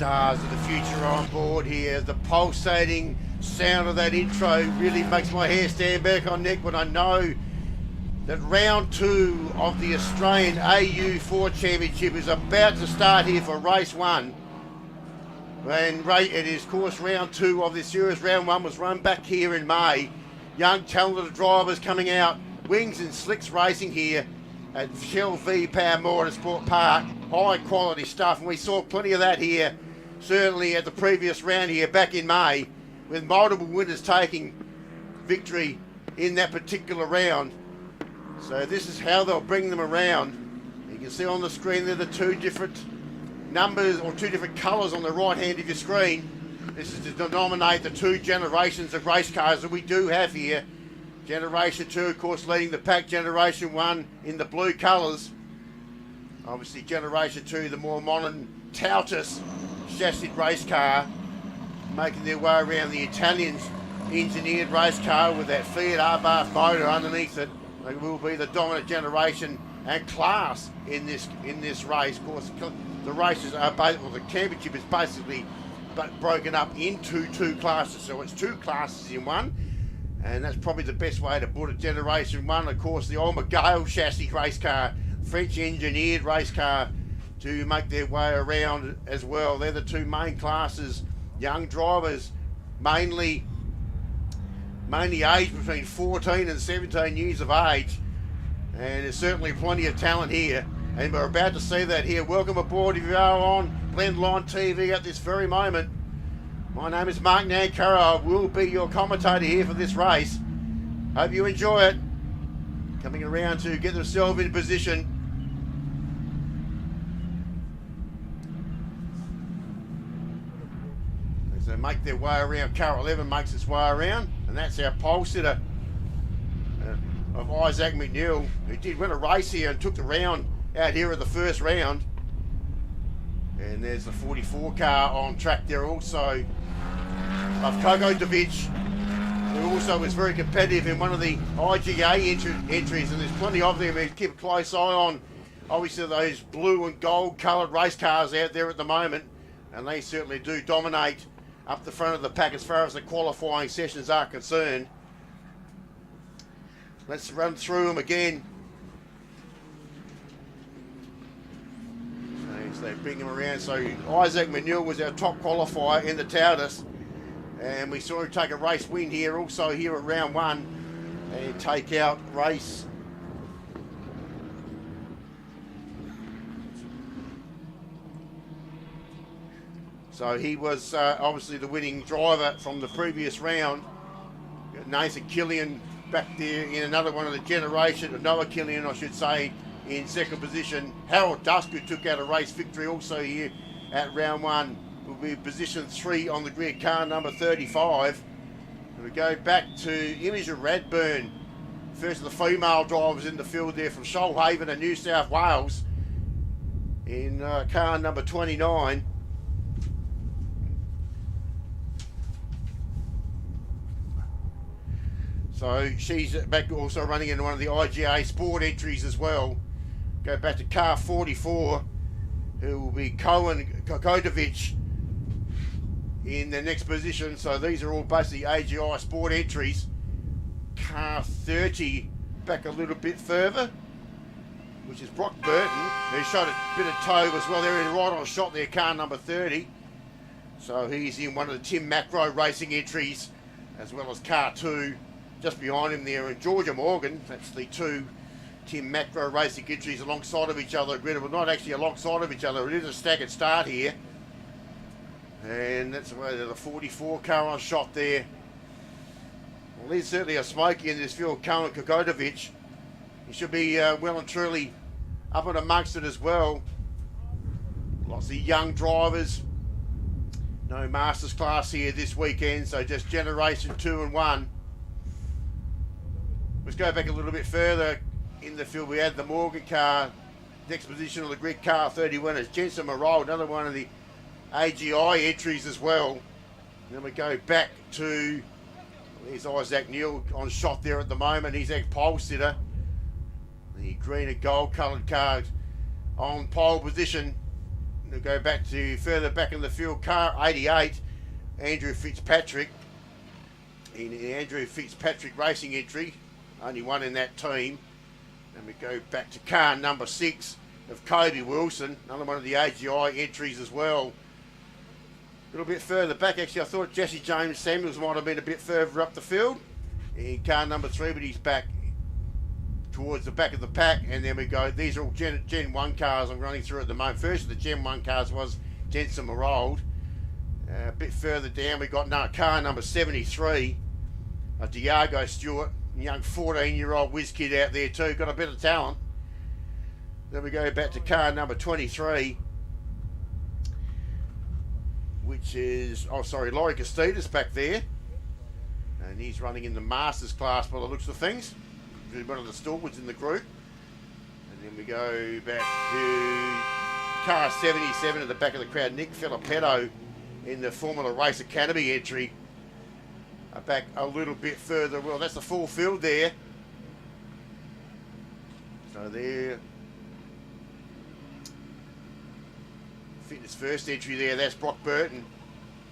stars of the future on board here. The pulsating sound of that intro really makes my hair stand back on neck when I know that round 2 of the Australian AU4 Championship is about to start here for race 1. And it is, of course, round 2 of this series. Round 1 was run back here in May. Young, talented drivers coming out. Wings and slicks racing here at Shell VPower Motorsport Park. High quality stuff, and we saw plenty of that here, certainly at the previous round here back in May, with multiple winners taking victory in that particular round. So this is how they'll bring them around. You can see on the screen there the 2 different numbers or 2 different colours on the right hand of your screen. This is to denominate the 2 generations of race cars that we do have here. Generation 2, of course, leading the pack. Generation 1 in the blue colours. Obviously, Generation 2, the more modern Tautus chassis race car, making their way around the Italians' engineered race car with that Fiat R-Bar motor underneath it. They will be the dominant generation and class in this race. Of course, the races are the championship is basically broken up into 2 classes, so it's 2 classes in one. And that's probably the best way to put it. Generation 1, of course, the old McGale chassis race car, French engineered race car, to make their way around as well. They're the 2 main classes. Young drivers, mainly aged between 14 and 17 years of age. And there's certainly plenty of talent here. And we're about to see that here. Welcome aboard if you are on Blendline TV at this very moment. My name is Mark Nankara. I will be your commentator here for this race. Hope you enjoy it. Coming around to get themselves in position. As they make their way around, car 11 makes its way around. And that's our pole sitter of Isaac McNeil, who did win a race here and took the round out here at the first round. And there's the 44 car on track there also of Kogotovic, who also was very competitive in one of the IGA entries, and there's plenty of them. We keep a close eye on, obviously, those blue and gold coloured race cars out there at the moment, and they certainly do dominate up the front of the pack as far as the qualifying sessions are concerned. Let's run through them again. So they bring him around. So Isaac Manuel was our top qualifier in the Tautus, and we saw him take a race win here, also here at round 1, and take out race. So he was obviously the winning driver from the previous round. Nathan Killian back there in another one of the generation, Noah Killian, I should say, in second position. Harold Dusk, who took out a race victory also here at round 1, will be position 3 on the grid, car number 35. And we go back to Imogen Radburn, first of the female drivers in the field there from Shoalhaven in New South Wales, in car number 29. So she's back also running in one of the IGA Sport entries as well. Go back to car 44, who will be Kogotovic in the next position. So these are all basically AGI Sport entries. Car 30 back a little bit further, which is Brock Burton, who shot a bit of toe as well. They're in right on shot there, car number 30. So he's in one of the Tim Macro racing entries, as well as car 2. Just behind him there, and Georgia Morgan. That's the 2 Tim Macro racing entries alongside of each other. Well, not actually alongside of each other. It is a staggered start here. And that's the way the 44 car on shot there. Well, there's certainly a smoky in this field, Cohen Kogotovic. He should be well and truly up and amongst it as well. Lots of young drivers. No Masters class here this weekend, so just generation 2 and 1. Let's go back a little bit further in the field. We had the Morgan car, next position of the grid, car 30 winners. Jensen Morrow, another one of the AGI entries as well. And then we go back to, there's Isaac Neal on shot there at the moment. He's a pole sitter. The green and gold coloured car on pole position. We'll go back to further back in the field, car 88, Andrew Fitzpatrick. In Andrew Fitzpatrick racing entry, only one in that team. And we go back to car number 6 of Kobe Wilson, another one of the AGI entries as well. A little bit further back, actually, I thought Jesse James Samuels might have been a bit further up the field in car number 3, but he's back towards the back of the pack. And then we go, these are all Gen 1 cars I'm running through at the moment. First of the Gen 1 cars was Jensen Marold. A bit further down, we got car number 73, Diago Stewart, a young 14-year-old whiz kid out there too, got a bit of talent. Then we go back to car number 23, which is, Laurie Castidas back there. And he's running in the Masters class by the looks of things. He's one of the stalwarts in the group. And then we go back to car 77 at the back of the crowd, Nick Filippetto in the Formula Race Academy entry. Back a little bit further. Well, that's the full field there. So there. Fitness first entry there, that's Brock Burton.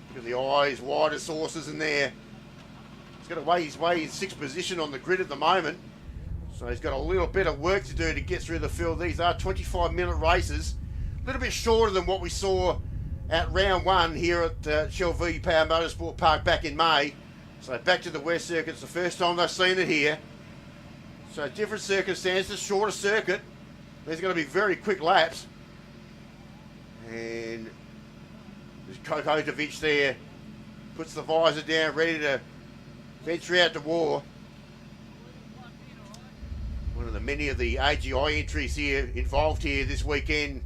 Look at the eyes, widest horses in there. He's got to weigh his way in 6th position on the grid at the moment. So he's got a little bit of work to do to get through the field. These are 25-minute races. A little bit shorter than what we saw at round 1 here at Shell VPower Motorsport Park back in May. So back to the West Circuit. It's the first time they've seen it here. So different circumstances, shorter circuit. There's going to be very quick laps. And there's Kokotovic there. Puts the visor down, ready to venture out to war. One of the many of the AGI entries here involved here this weekend.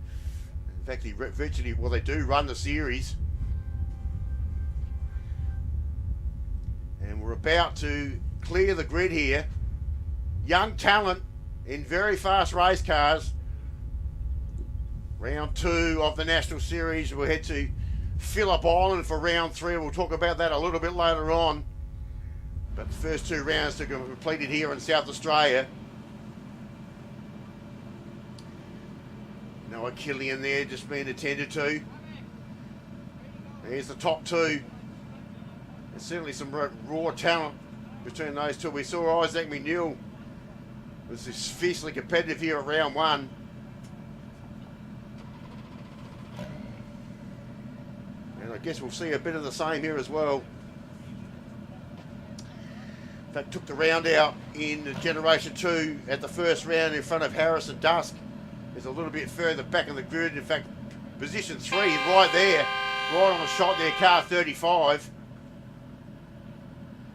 In fact, virtually, well, they do run the series. And we're about to clear the grid here. Young talent in very fast race cars. Round 2 of the National Series. We'll head to Phillip Island for round 3. We'll talk about that a little bit later on. But the first 2 rounds to be completed here in South Australia. Noah Killian there just being attended to. There's the top 2. There's certainly some raw talent between those 2. We saw Isaac McNeil was fiercely competitive here at round 1. And I guess we'll see a bit of the same here as well. In fact, took the round out in Generation 2 at the first round in front of Harrison Dusk. Is a little bit further back in the grid. In fact, position 3 right there, right on the shot there, car 35.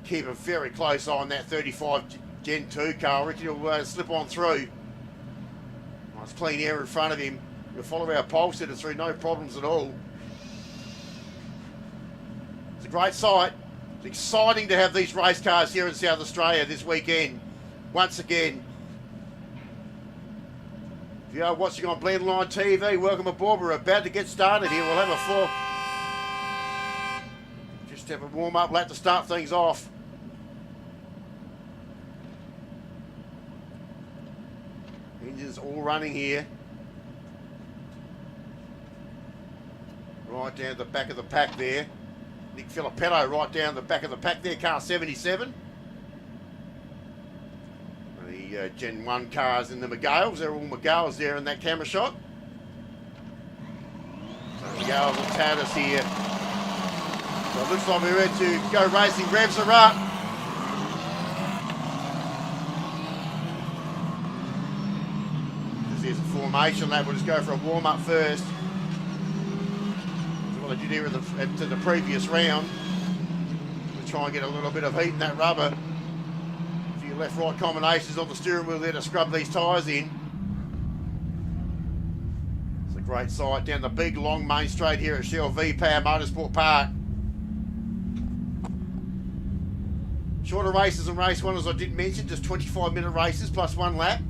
Keep a very close eye on that 35 Gen 2 car. Ricky will slip on through. Nice clean air in front of him. We'll follow our pole setter through, no problems at all. It's a great sight. It's exciting to have these race cars here in South Australia this weekend. Once again. If you are watching on Blendline TV, welcome aboard. We're about to get started here. We'll have just have a warm-up lap to start things off. Engines all running here. Right down the back of the pack there. Nick Filippetto right down the back of the pack there, car 77. The Gen 1 cars in the McGales. They're all McGales there in that camera shot. So McGales will tat us here. So it looks like we're ready to go racing. Revs are up. This is a formation lap. We'll just go for a warm-up first. That's what I did here to the previous round. We'll try and get a little bit of heat in that rubber. Left-right combinations on the steering wheel there to scrub these tyres in. It's a great sight down the big long main straight here at Shell VPower Motorsport Park. Shorter races and race 1, as I did mention, just 25-minute races plus 1 lap.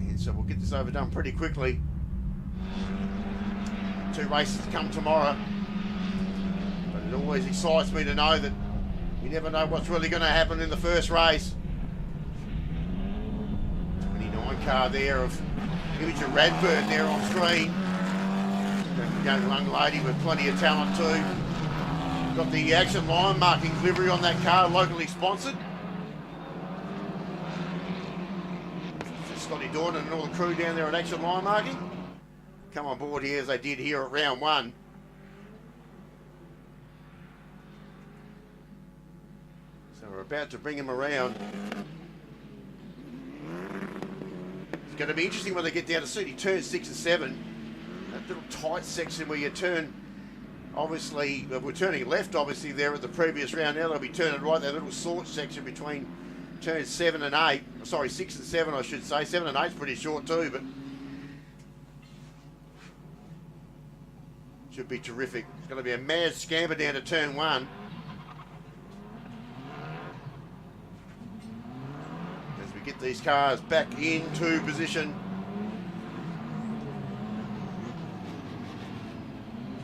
And so we'll get this overdone pretty quickly. 2 races to come tomorrow. But it always excites me to know that you never know what's really going to happen in the first race. 29 car there of Imogen Radburn there on screen. young lady with plenty of talent too. Got the action line marking livery on that car, locally sponsored. Scotty Dornan and all the crew down there at action line marking. Come on board here as they did here at round one. So we're about to bring him around. It's going to be interesting when they get down to City turn 6 and 7. That little tight section where you turn, obviously, we're turning left obviously there at the previous round. Now they'll be turning right, that little short section between turns 7 and 8. Sorry, 6 and 7 I should say. 7 and 8 is pretty short too, but should be terrific. It's going to be a mad scamper down to turn 1. As we get these cars back into position.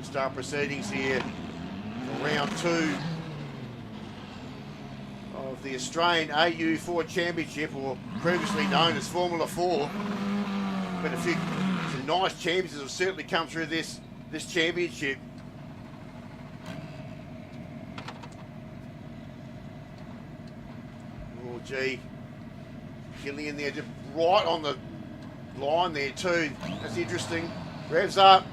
Start proceedings here for round 2 of the Australian AU4 Championship, or previously known as Formula 4. But some nice champions have certainly come through this championship. Oh gee, Killian there, just right on the line there too. That's interesting. Revs up.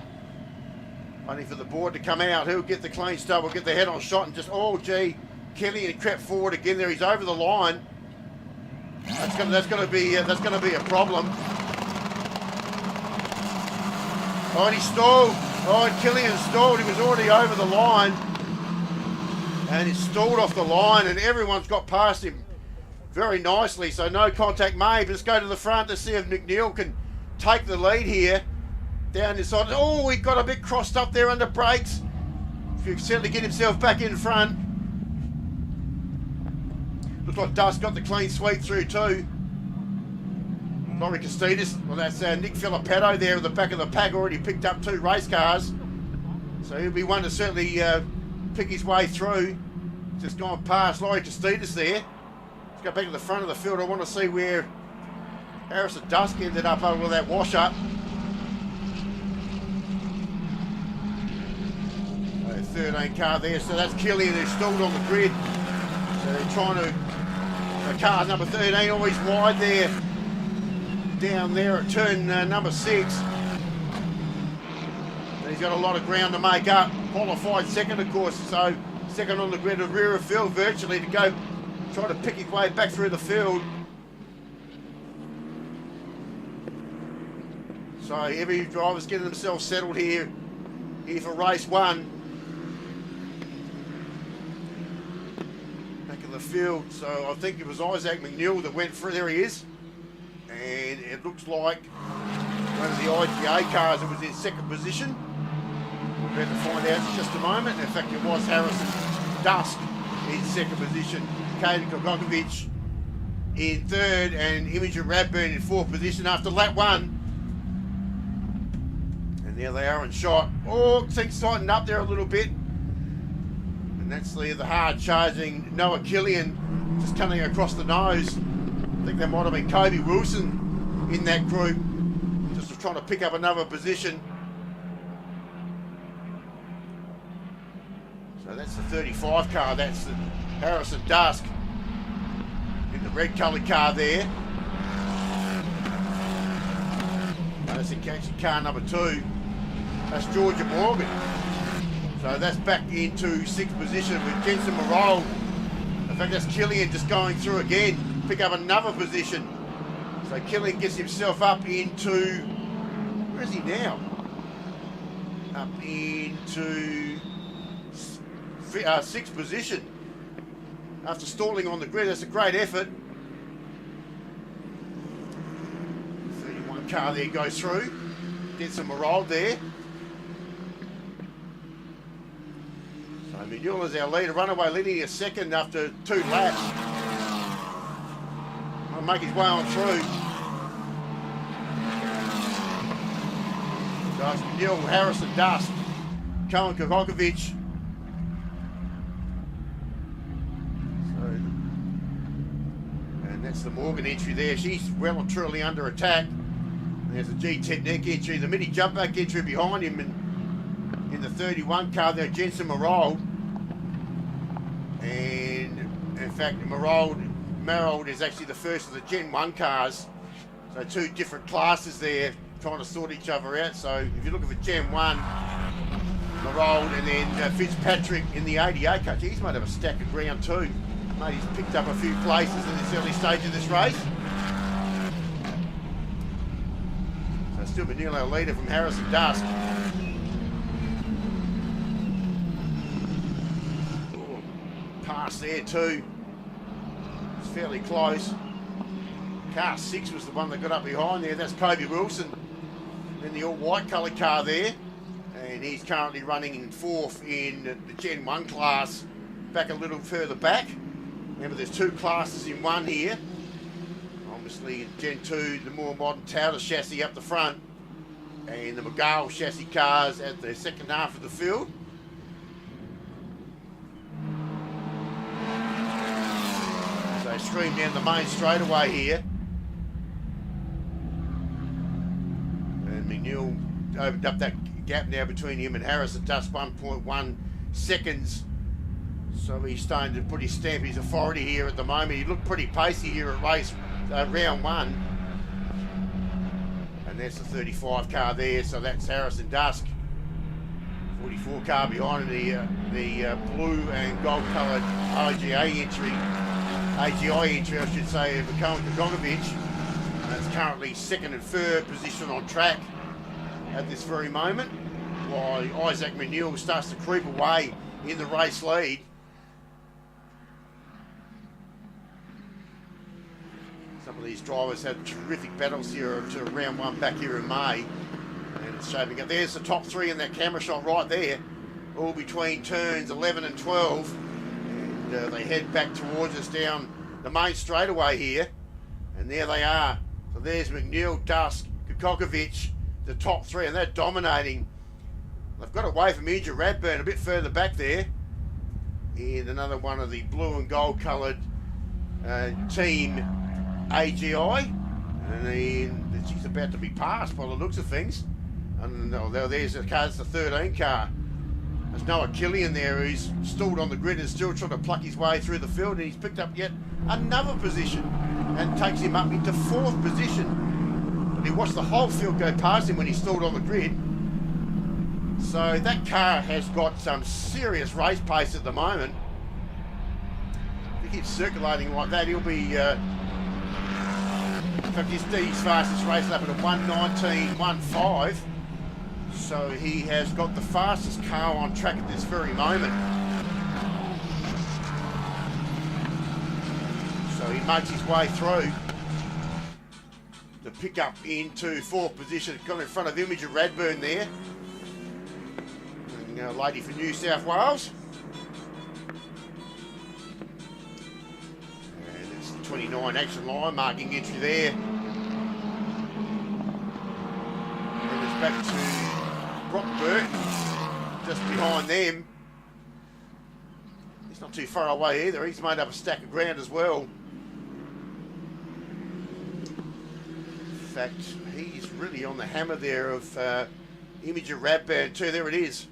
Waiting for the board to come out. Who'll get the clean start? Will get the head-on shot and just, oh gee, Killian crept forward again there. He's over the line. That's going to be a problem. Oh, and he stalled. Oh, and Killian stalled. He was already over the line, and he stalled off the line, and everyone's got past him very nicely. So no contact made. Let's go to the front to see if McNeil can take the lead here. Down this side. Oh, he got a bit crossed up there under brakes. He can certainly get himself back in front. Looks like Dust got the clean sweep through too. Laurie Castidis. Well, that's Nick Filippetto there at the back of the pack. Already picked up 2 race cars. So he'll be one to certainly pick his way through. Just gone past Laurie Castidis there. Let's go back to the front of the field. I want to see where Harrison Dusk ended up over that wash-up. 13 car there, so that's Killian who's stalled on the grid. So they're trying to, car number 13 always wide there, down there at turn number 6. And he's got a lot of ground to make up. Qualified second, of course, so second on the grid, a rear of field virtually to go try to pick his way back through the field. So every driver's getting themselves settled here for race 1. The field, so I think it was Isaac McNeil that went through. There he is, and it looks like one of the IGA cars that was in second position. We're about to find out in just a moment. In fact, it was Harrison Dusk in second position, Kaden Kogokovic in third, and Imogen Radburn in fourth position after lap 1. And there they are in shot. Oh, things tightened up there a little bit. And that's the hard charging Noah Killian just coming across the nose. I think there might have been Kobe Wilson in that group, just trying to pick up another position. So that's the 35 car, that's the Harrison Dusk in the red coloured car there. That's actually car number 2. That's Georgia Morgan. So that's back into 6th position with Jensen Morol. In fact, that's Killian just going through again, pick up another position. So Killian gets himself up into, where is he now? Up into 6th position. After stalling on the grid, that's a great effort. 31 car there goes through. Jensen Morol there. Miguel is our leader, runaway leading a second after 2 laps. I'll make his way on through. So it's Miguel, Harrison Dust, Cohen Kokokovic. And that's the Morgan entry there. She's well and truly under attack. There's a G Technique entry, the mini jump back entry behind him, and in the 31 car there, Jensen Marold. And in fact, Marold is actually the first of the Gen 1 cars. So two different classes there trying to sort each other out. So if you're looking for Gen 1, Marold, and then Fitzpatrick in the 88 car. He's might have a stack of ground too. Mate, he's picked up a few places in this early stage of this race. So still Manilo leader from Harrison Dusk. Pass there too. It's fairly close. Car 6 was the one that got up behind there. That's Kobe Wilson in the all-white coloured car there. And he's currently running in 4th in the Gen 1 class, back a little further back. Remember, there's two classes in one here. Obviously, in Gen 2, the more modern Tauter chassis up the front, and the McGarl chassis cars at the second half of the field. So they stream down the main straightaway here. And McNeil opened up that gap now between him and Harrison Dusk, 1.1 seconds. So he's starting to put his stamp, his authority here at the moment. He looked pretty pacey here at race round 1. And that's the 35 car there, so that's Harrison Dusk. 44 car behind him, the blue and gold coloured AGI entry, I should say, of Koen Kagogovic. That's currently 2nd and 3rd position on track at this very moment, while Isaac McNeil starts to creep away in the race lead. Some of these drivers had terrific battles here to round 1 back here in May, and it's shaping up. There's the top 3 in that camera shot right there, all between turns 11 and 12, and they head back towards us down the main straightaway here, and there they are. So there's McNeil, Dusk, Kakokovic, the top 3, and they're dominating. They've got away from Inja Radburn a bit further back there, and another one of the blue and gold coloured team AGI, and then she's about to be passed by the looks of things. And there's the car, it's the 13 car. There's Noah Killian there, who's stalled on the grid and still trying to pluck his way through the field, and he's picked up yet another position and takes him up into 4th position. But he watched the whole field go past him when he stalled on the grid. So that car has got some serious race pace at the moment. If he keeps circulating like that, he'll be in fact, his fastest race lap at a 1:19.15. So he has got the fastest car on track at this very moment. So he makes his way through to pick up into 4th position. Got in front of Imogen Radburn there. And a lady from New South Wales. And it's the 29 action line marking entry there. And it's back to Brock Burton, just behind them. He's not too far away either. He's made up a stack of ground as well. In fact, he's really on the hammer there of Imogen Radburn too. There it is,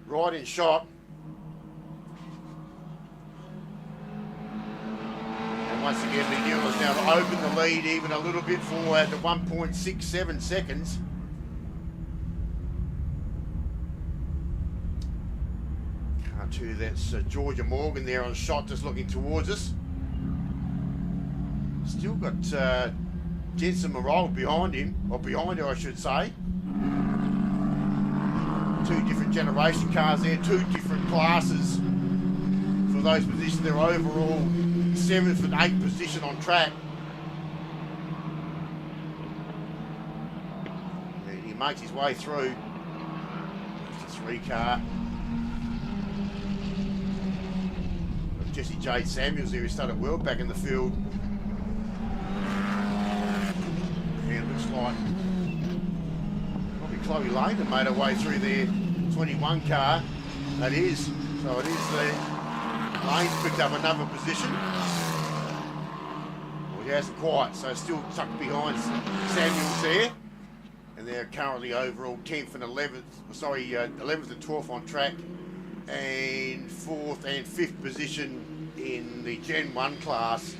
right in shot. And once again, McNeil is now to open the lead even a little bit for at the 1.67 seconds. Too, that's Georgia Morgan there on shot, just looking towards us. Still got Jensen Marold behind him, or behind her I should say. 2 different generation cars there, 2 different classes for those positions. They're overall 7th and 8th position on track. And he makes his way through. There's the 3 car. Jesse Jade Samuels there, who started well back in the field. And it looks like probably Chloe Lane that made her way through their 21 car. That is. So it is the Lane's picked up another position. Well, he hasn't quite, so still tucked behind Samuels there. And they're currently overall 10th and 11th, sorry, 11th and 12th on track, and 4th and 5th position in the Gen 1 class,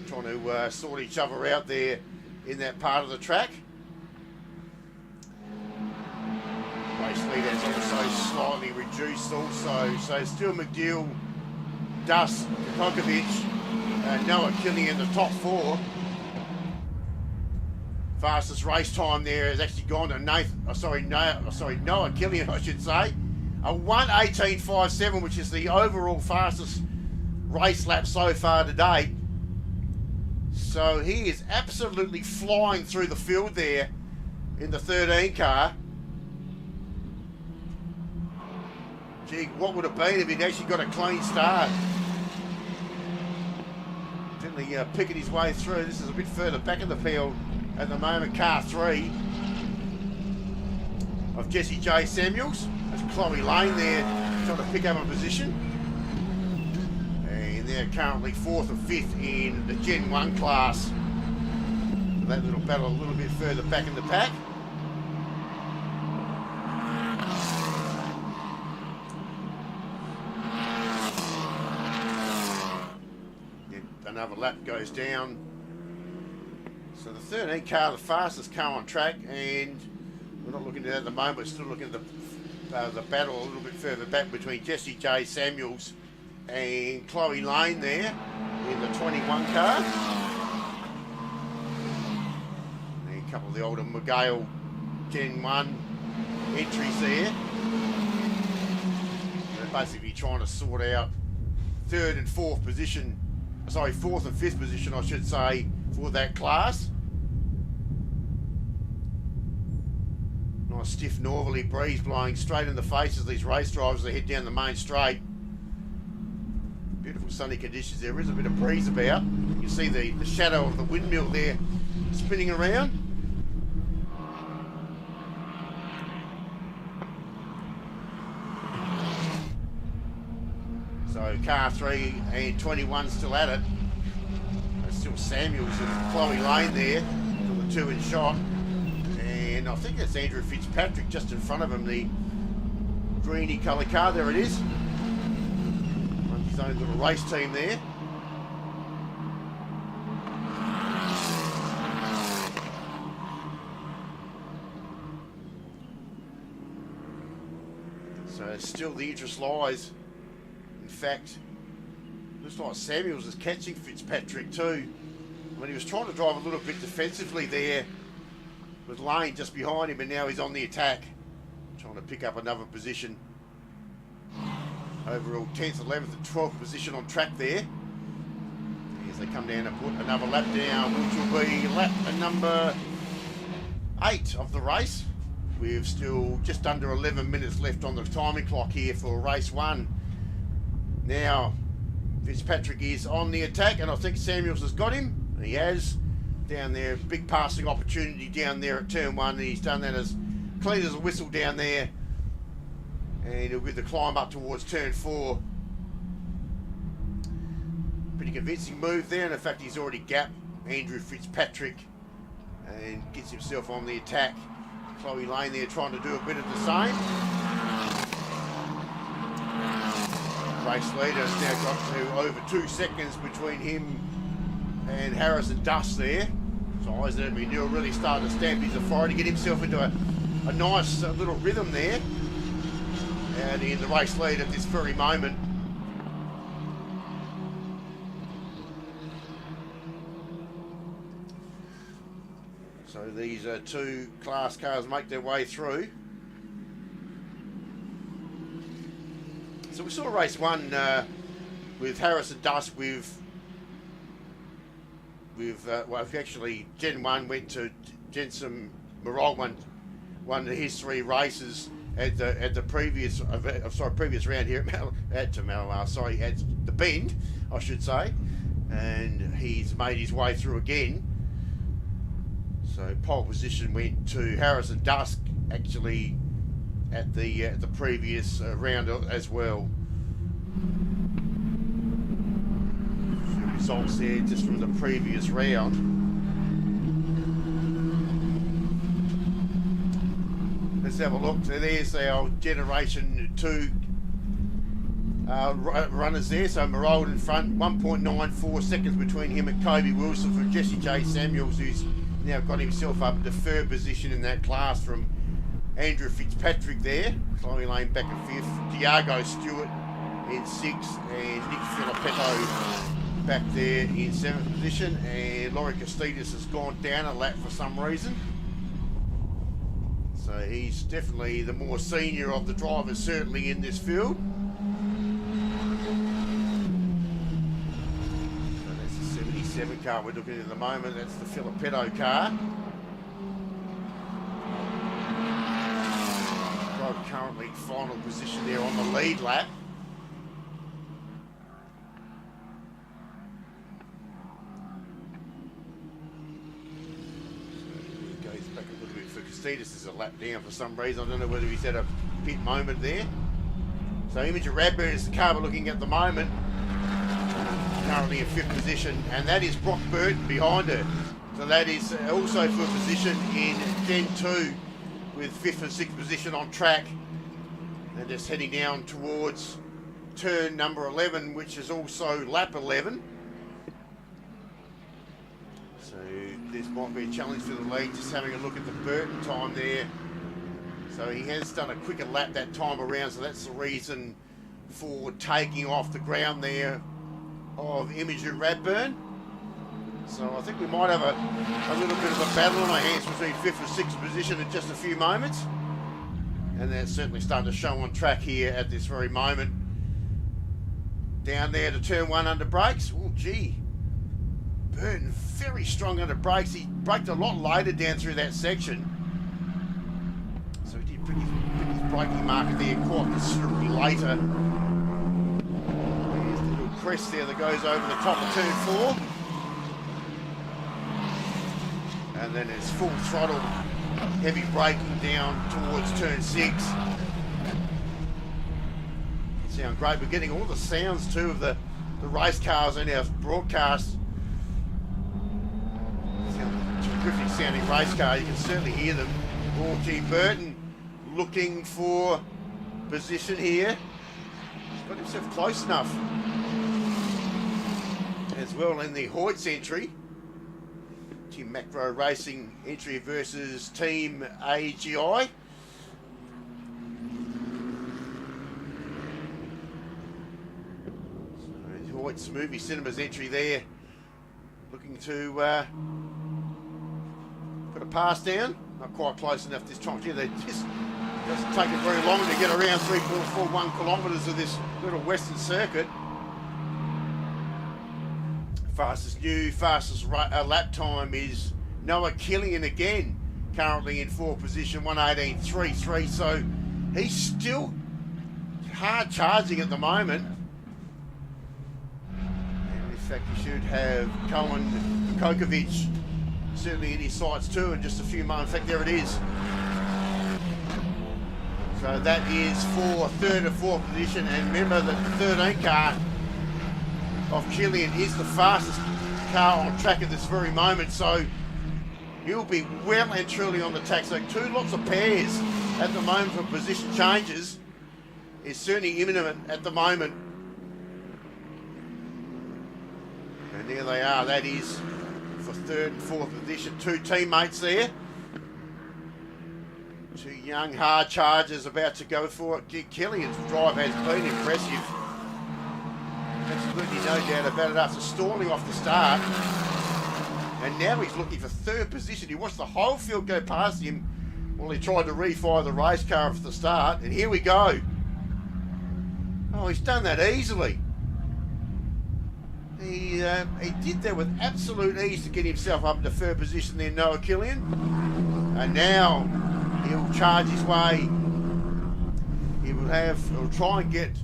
trying to sort each other out there in that part of the track. Race lead has also slightly reduced also, so still McDill, Duss, Kokovic, Noah Killian in the top 4. Fastest race time there has actually gone to Noah Killian, I should say. A 1:18.57, which is the overall fastest race lap so far today. So he is absolutely flying through the field there in the 13 car. Gee, what would it have been if he'd actually got a clean start? Definitely picking his way through. This is a bit further back in the field at the moment. Car 3 of Jesse J. Samuels. That's Chloe Lane there trying to pick up a position. And they're currently 4th and 5th in the Gen 1 class. That little battle a little bit further back in the pack. Another lap goes down. So the 13 car, the fastest car on track, and we're not looking at it at the moment, we're still looking at the battle a little bit further back between Jesse J. Samuels and Chloe Lane there in the 21 car. And a couple of the older McGale Gen 1 entries there. They're basically trying to sort out 3rd and 4th position, sorry, 4th and 5th position, I should say, for that class. Nice stiff northerly breeze blowing straight in the faces of these race drivers as they head down the main straight. Beautiful sunny conditions. There is a bit of breeze about. You see the shadow of the windmill there spinning around. So car 3 and 21 still at it. There's still Samuels and Chloe Lane there, still the 2 in shot. And I think that's Andrew Fitzpatrick just in front of him, the greeny coloured car. There it is. Runs his own little race team there. So still the interest lies. In fact, looks like Samuels is catching Fitzpatrick too. When he was trying to drive a little bit defensively there with Lane just behind him, and now he's on the attack, trying to pick up another position. Overall 10th, 11th and 12th position on track there. As they come down and put another lap down, which will be lap number 8 of the race. We've still just under 11 minutes left on the timing clock here for race 1. Now, Fitzpatrick is on the attack, and I think Samuels has got him. And he has. Down there, big passing opportunity down there at turn 1. And he's done that as clean as a whistle down there. And with the climb up towards turn 4. Pretty convincing move there. And in fact, he's already gapped Andrew Fitzpatrick and gets himself on the attack. Chloe Lane there trying to do a bit of the same. Race leader has now got to over 2 seconds between him and Harrison Duss there. So Isaac Neil really started to stamp his authority, get himself into a nice little rhythm there. And in the race lead at this very moment. So these 2 class cars make their way through. So we saw race 1 with Harrison Duss well, actually Gen 1 went to Jensen Morog, won his 3 races at the previous round here at the Bend, I should say, and he's made his way through again. So pole position went to Harrison Duss actually at the previous round as well. Results there just from the previous round. have a look. So there's our Generation 2 runners there. So Marold in front, 1.94 seconds between him and Kobe Wilson from Jesse J. Samuels, who's now got himself up into third position in that class from Andrew Fitzpatrick there. Chloe Lane back in fifth. Diago Stewart in sixth, and Nick Filippetto back there in seventh position. And Laurie Costidis has gone down a lap for some reason. So he's definitely the more senior of the drivers, certainly in this field. So that's the 77 car we're looking at the moment. That's the Filippetto car. Currently final position there on the lead lap. So goes back a little bit for Costidis. There's a lap down for some reason. I don't know whether he's had a pit moment there. So Imogen Radburn is the car we're looking at the moment. Currently in fifth position, and that is Brock Burton behind her. So that is also for position in Gen 2 with fifth and sixth position on track. And just heading down towards turn number 11, which is also lap 11. So this might be a challenge for the lead, just having a look at the Burton time there. So he has done a quicker lap that time around, so that's the reason for taking off the ground there of Imogen Radburn. So I think we might have a little bit of a battle on our hands between fifth and sixth position in just a few moments. And that's certainly starting to show on track here at this very moment. Down there to turn one under brakes. Oh, gee. Burton very strong under brakes. He braked a lot later down through that section. So he did put his braking marker there quite considerably later. There's the little crest there that goes over the top of turn 4. And then it's full throttle, heavy braking down towards turn 6. Sound great. We're getting all the sounds too of the race cars in our broadcast. Terrific sounding race car. You can certainly hear them. Oh, gee, Burton looking for position here. He's got himself close enough as well in the Hoyt's entry. Team Macro Racing entry versus Team AGI. So Hoyt's Movie Cinemas entry there, looking to put a pass down. Not quite close enough this time. Yeah, they just doesn't take it very long to get around 3.41 kilometres of this little western circuit. Fastest lap time is Noah Killian again, currently in fourth position, 1:18.33. So he's still hard charging at the moment. And in fact, he should have Cohen Kokovic certainly in his sights too in just a few moments. In fact, there it is. So that is for third and fourth position. And remember that the 13 car of Killian is the fastest car on track at this very moment, so he'll be well and truly on the tack. So two lots of pairs at the moment for position changes is certainly imminent at the moment. And there they are. That is for third and fourth position. Two teammates there. Two young hard chargers about to go for it. Killian's drive has been impressive. Absolutely no doubt about it after stalling off the start. And now he's looking for third position. He watched the whole field go past him while he tried to refire the race car for the start. And here we go. Oh, he's done that easily. He did that with absolute ease to get himself up into third position there, Noah Killian. And now he'll charge his way. He'll try and get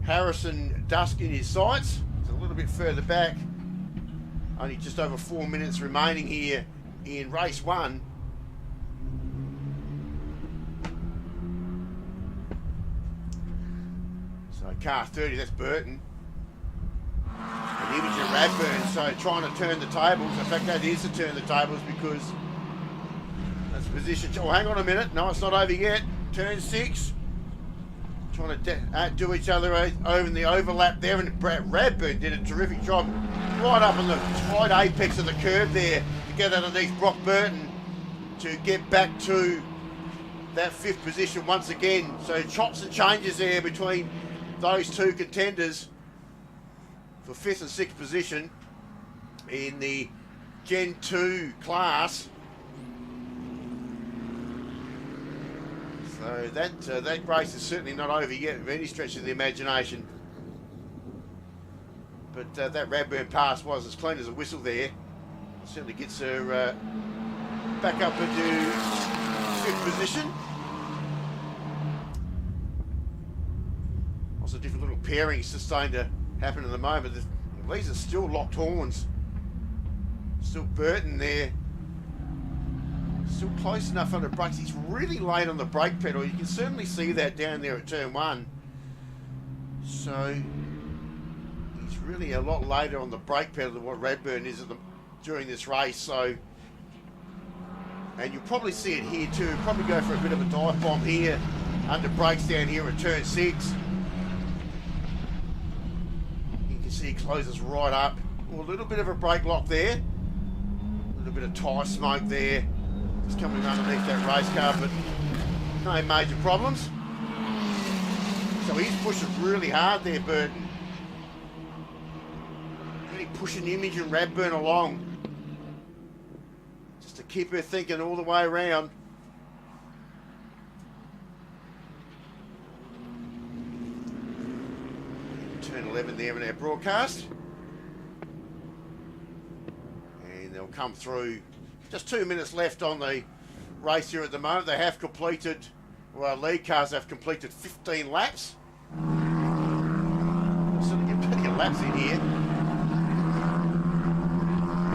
Harrison Dusk in his sights. It's a little bit further back. Only just over 4 minutes remaining here in race 1. So car 30, that's Burton. And Imogen Radburn, so trying to turn the tables. In fact, that is to turn the tables because that's position. Oh, hang on a minute. No, it's not over yet. Turn 6. Trying to do each other over in the overlap there, and Radburn did a terrific job right up on the tight apex of the curve there to get underneath Brock Burton to get back to that 5th position once again. So chops and changes there between those two contenders for 5th and 6th position in the Gen 2 class. So that race is certainly not over yet by any stretch of the imagination. But that Radburn pass was as clean as a whistle there. Certainly gets her back up into 5th position. Also different little pairings just starting to happen at the moment. These are still locked horns. Still Burton there. Still close enough under brakes. He's really late on the brake pedal. You can certainly see that down there at turn 1. So he's really a lot later on the brake pedal than what Radburn is during this race. So, and you'll probably see it here too. Probably go for a bit of a dive bomb here under brakes down here at turn 6. You can see he closes right up. Well, a little bit of a brake lock there. A little bit of tyre smoke there. Just coming underneath that race car, but no major problems. So he's pushing really hard there, Burton. Really pushing Image and Radburn along. Just to keep her thinking all the way around. Turn 11 there in our broadcast. And they'll come through. Just 2 minutes left on the race here at the moment. They have completed, well, our lead cars have completed 15 laps. So they get plenty of laps in here.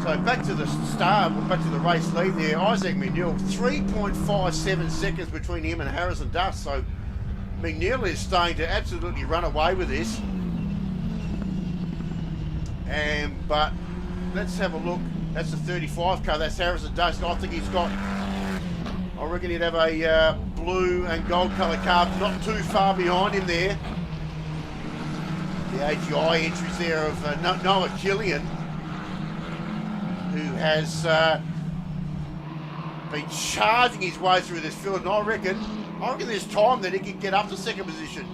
So back to the start, back to the race lead there. Isaac McNeil, 3.57 seconds between him and Harrison Dust. So McNeil is starting to absolutely run away with this. But let's have a look. That's the 35 car. That's Harrison Dust. I think he's got, I reckon he'd have a blue and gold colour car not too far behind him there. The AGI entries there of Noah Killian, who has been charging his way through this field. And I reckon there's time that he could get up to 2nd position.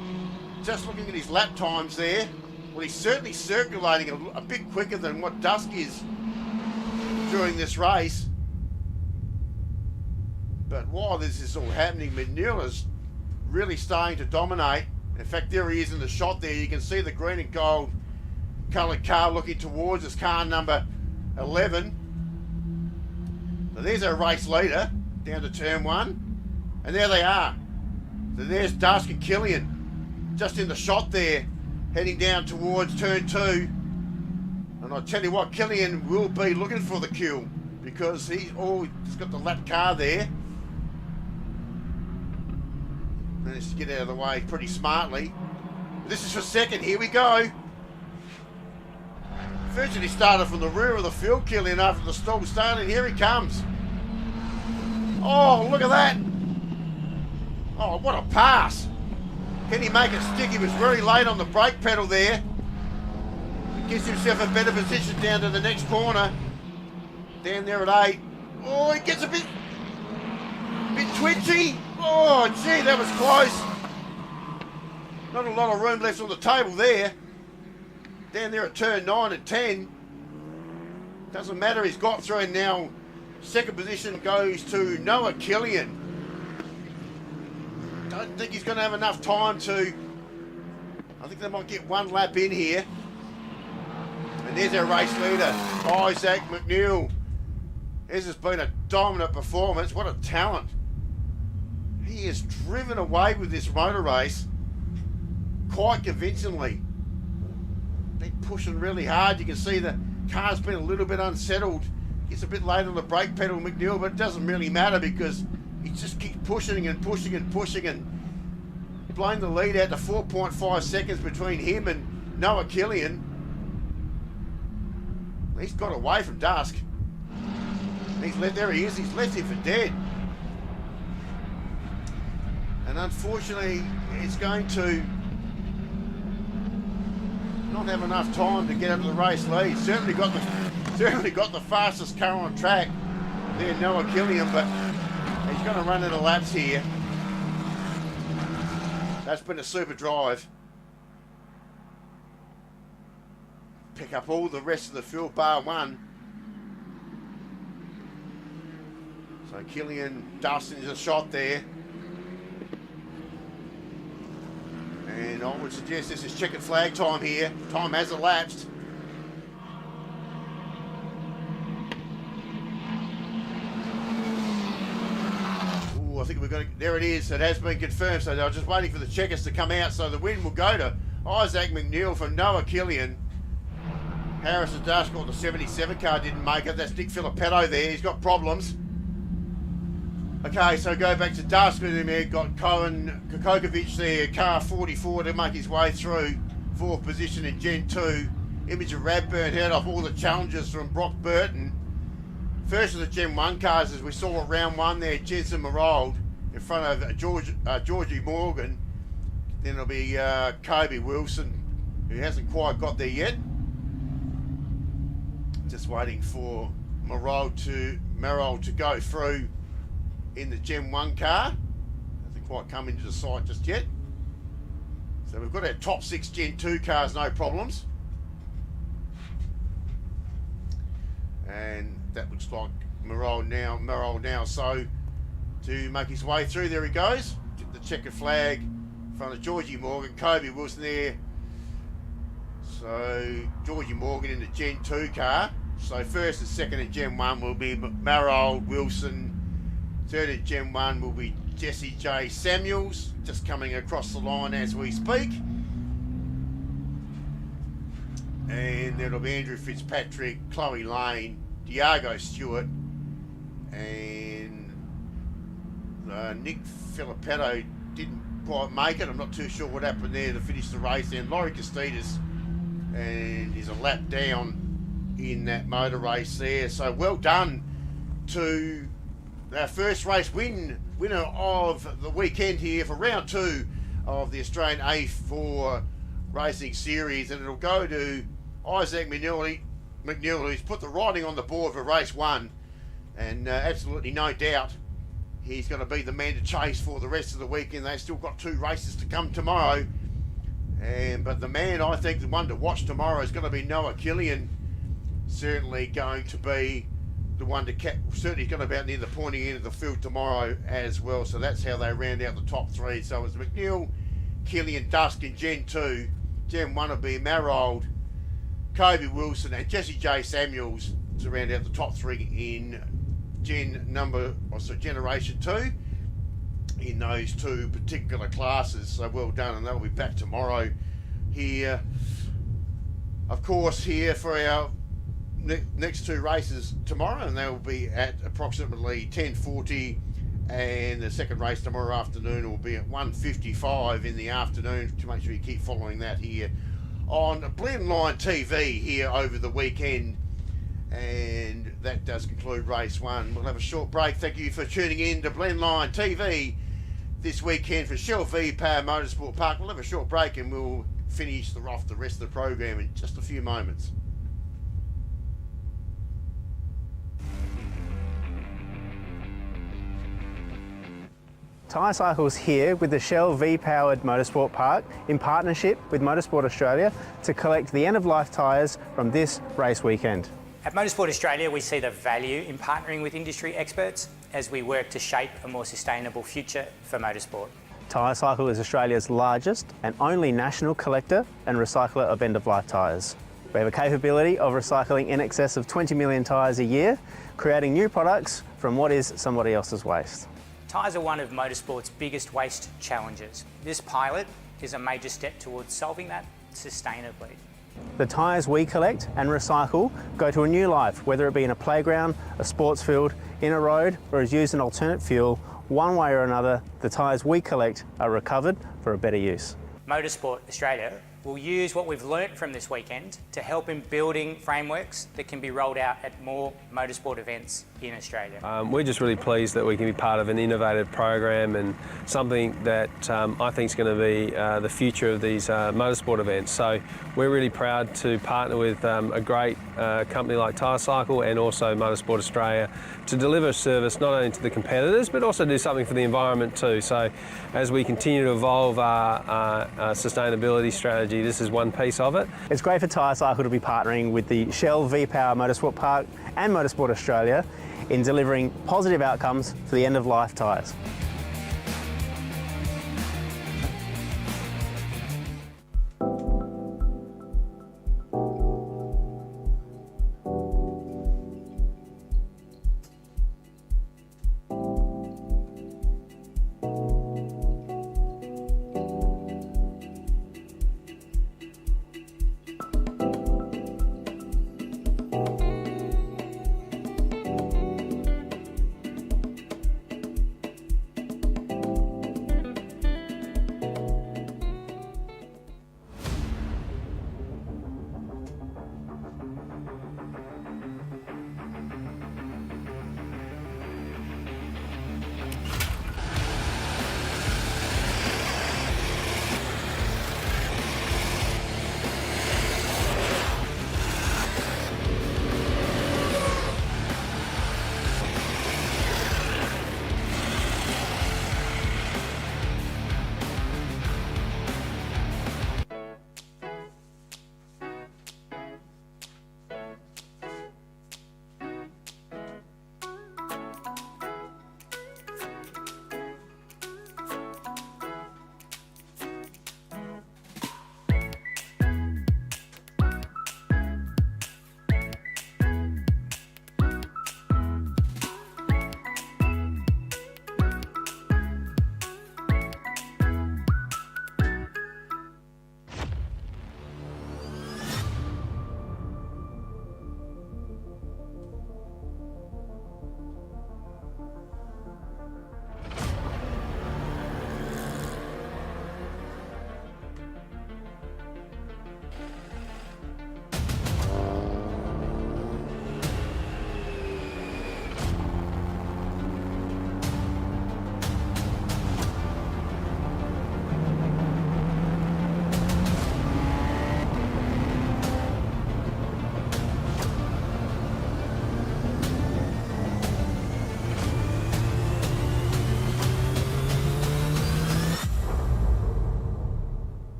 Just looking at his lap times there. Well, he's certainly circulating a bit quicker than what Dusk is during this race. But while this is all happening, McNeil is really starting to dominate. In fact, there he is in the shot there. You can see the green and gold coloured car looking towards us, car number 11. So there's our race leader down to turn 1. And there they are. So there's Dusk and Killian just in the shot there, heading down towards turn 2. And I tell you what, Killian will be looking for the kill because he's got the lap car there. Managed to get out of the way pretty smartly. This is for 2nd. Here we go. Virtually started from the rear of the field, Killian, after the stall start, and here he comes. Oh, look at that. Oh, what a pass. Can he make it stick? He was very late on the brake pedal there. Gives himself a better position down to the next corner. Down there at 8. Oh, he gets a bit twitchy. Oh, gee, that was close. Not a lot of room left on the table there. Down there at turn 9 and 10. Doesn't matter, he's got through, and now 2nd position goes to Noah Killian. Don't think he's going to have enough time to. I think they might get 1 lap in here. And there's our race leader, Isaac McNeil. This has been a dominant performance. What a talent. He has driven away with this motor race quite convincingly. Been pushing really hard. You can see the car's been a little bit unsettled. Gets a bit late on the brake pedal, McNeil, but it doesn't really matter because he just keeps pushing and pushing and pushing and blowing the lead out to 4.5 seconds between him and Noah Killian. He's got away from Dusk. He's left, there he is, he's left him for dead. And unfortunately, it's going to not have enough time to get up to the race lead. Certainly got the fastest car on track there, Noah Killian, but he's going to run out of laps here. That's been a super drive. Pick up all the rest of the field bar one. So Killian Dustin is a shot there. And I would suggest this is checkered flag time here. Time has elapsed. Ooh, I think we're going to, there it is. It has been confirmed. So they're just waiting for the checkers to come out. So the win will go to Isaac McNeil from Noah Killian. Harrison Darskell, the 77 car, didn't make it. That's Nick Filippetto there. He's got problems. Okay, so go back to Darskell there. Got Cohen Kokovic there, car 44 to make his way through. Fourth position in Gen 2. Image of Radburn head off all the challenges from Brock Burton. First of the Gen 1 cars, as we saw at round one there, Jensen Marold in front of Georgie Morgan. Then it'll be Kobe Wilson, who hasn't quite got there yet. Just waiting for Marold to go through in the Gen 1 car. Hasn't quite come into the site just yet. So we've got our top 6 Gen 2 cars, no problems. And that looks like Marold now. So to make his way through, there he goes. The checkered flag in front of Georgie Morgan, Kobe Wilson there. So Georgie Morgan in the Gen 2 car. So first and second in Gen 1 will be Marold, Wilson. Third in Gen 1 will be Jesse J. Samuels, just coming across the line as we speak. And then it'll be Andrew Fitzpatrick, Chloe Lane, Diago Stewart, and Nick Filippetto didn't quite make it. I'm not too sure what happened there to finish the race. Then Laurie Costas, and he's a lap down in that motor race there. So well done to our first race winner of the weekend here for round 2 of the Australian A4 Racing Series, and it'll go to Isaac McNeil, who's put the writing on the board for race 1, and absolutely no doubt he's going to be the man to chase for the rest of the weekend. They've still got 2 races to come tomorrow, but the man, I think, the one to watch tomorrow is going to be Noah Killian. Certainly going to be the one to certainly going to be out near the pointy end of the field tomorrow as well. So that's how they round out the top 3. So it's McNeil, Killian, Dusk in Gen 2. Gen 1 will be Marold, Kobe Wilson and Jesse J. Samuels to round out the top 3 in Generation 2 in those 2 particular classes. So well done, and they'll be back tomorrow here. Of course, here for our next 2 races tomorrow, and they will be at approximately 10:40, and the second race tomorrow afternoon will be at 1:55 in the afternoon. To make sure you keep following that here on Blendline TV here over the weekend. And that does conclude race 1. We'll have a short break. Thank you for tuning in to Blendline TV this weekend for Shell VPower Motorsport Park. We'll have a short break and we'll finish off the rest of the program in just a few moments. Tyre Cycle's here with the Shell V-powered Motorsport Park in partnership with Motorsport Australia to collect the end-of-life tyres from this race weekend. At Motorsport Australia, we see the value in partnering with industry experts as we work to shape a more sustainable future for motorsport. Tyre Cycle is Australia's largest and only national collector and recycler of end-of-life tyres. We have a capability of recycling in excess of 20 million tyres a year, creating new products from what is somebody else's waste. Tyres are one of motorsport's biggest waste challenges. This pilot is a major step towards solving that sustainably. The tyres we collect and recycle go to a new life, whether it be in a playground, a sports field, in a road, or as used an alternate fuel. One way or another, the tyres we collect are recovered for a better use. Motorsport Australia We'll use what we've learnt from this weekend to help in building frameworks that can be rolled out at more motorsport events in Australia. We're just really pleased that we can be part of an innovative program and something that I think is going to be the future of these motorsport events. So we're really proud to partner with a great company like Tyrecycle and also Motorsport Australia to deliver a service not only to the competitors but also do something for the environment too. So as we continue to evolve our sustainability strategy, this is one piece of it. It's great for Tyrecycle to be partnering with the Shell VPower Motorsport Park and Motorsport Australia in delivering positive outcomes for the end-of-life tyres.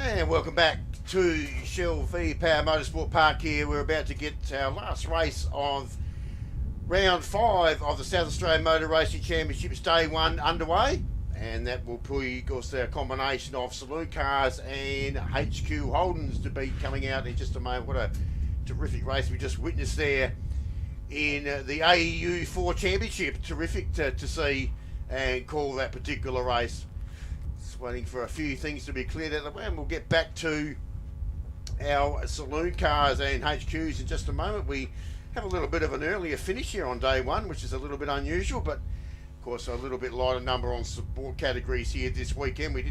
And welcome back to Shell VPower Motorsport Park here. We're about to get our last race of round 5 of the South Australian Motor Racing Championships Day 1 underway. And that will be, of course, a combination of saloon cars and HQ Holdens to be coming out in just a moment. What a terrific race we just witnessed there in the AU4 Championship. Terrific to see and call that particular race. Waiting for a few things to be cleared out of the way, and we'll get back to our saloon cars and HQs in just a moment. We have a little bit of an earlier finish here on day 1, which is a little bit unusual, but of course a little bit lighter number on sport categories here this weekend. We didn't